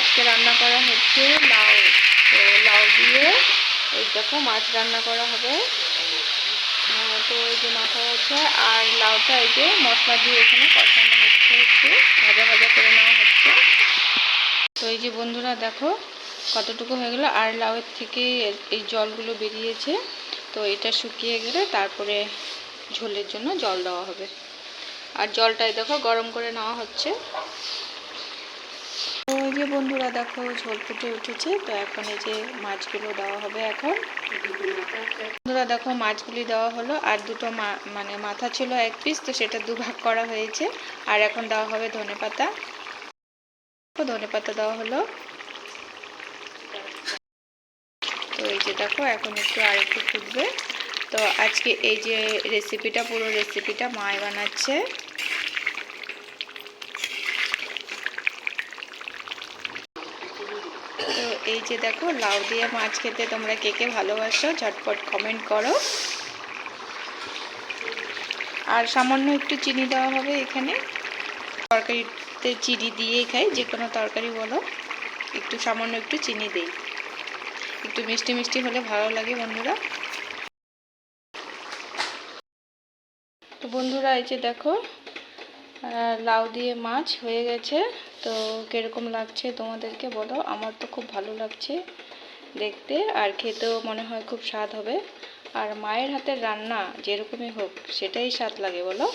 আজকে রান্না করা হচ্ছে লাউ। তো লাউ দিয়ে এই দেখো মাছ রান্না করা হবে। তো এই যে মাথা আছে আর লাউটা এই যে মশলা দিয়ে এখানে কষানো হচ্ছে, একটু ভাজা ভাজা করে নেওয়া হচ্ছে। তো এই যে বন্ধুরা দেখো কতটুকু হয়ে গেল, আর লাউয়ের থেকে এই জলগুলো বেরিয়েছে। তো এটা শুকিয়ে গেলে তারপরে ঝোলের জন্য জল দেওয়া হবে। আর জলটাই দেখো গরম করে নেওয়া হচ্ছে। তো এই যে বন্ধুরা দেখো ঝোল ফুটে উঠেছে। তো এখন এই যে মাছগুলো দেওয়া হবে। এখন বন্ধুরা দেখো মাছগুলি দেওয়া হলো, আর দুটো মানে মাথা ছিল এক পিস, তো সেটা দুভাগ করা হয়েছে। আর এখন দেওয়া হবে ধনেপাতা। ধনেপাতা দেওয়া হলো। তো এই যে দেখো এখন একটু আর একটু ফুটবে। তো আজকে এই যে রেসিপিটা, পুরো রেসিপিটা মাই বানাচ্ছে। তো এই যে দেখো লাউ দিয়ে মাছ খেতে তোমরা কে কে ভালোবাসো ঝটপট কমেন্ট করো। আর সামান্য একটু চিনি দেওয়া হবে এখানে। তরকারিতে চিনি দিয়েই খাই, যে কোনো তরকারি বলো, একটু সামান্য একটু চিনি দিই। একটু মিষ্টি মিষ্টি হলে ভালো লাগে বন্ধুরা। তো বন্ধুরা এই যে দেখো লাউ দিয়ে মাছ হয়ে গেছে। তো কীরকম লাগছে তোমাদেরকে বলো। আমার তো খুব ভালো লাগছে দেখতে, আর খেতেও মনে হয় খুব স্বাদ হবে। আর মায়ের হাতের রান্না যেরকমই হোক সেটাই স্বাদ লাগে বলো।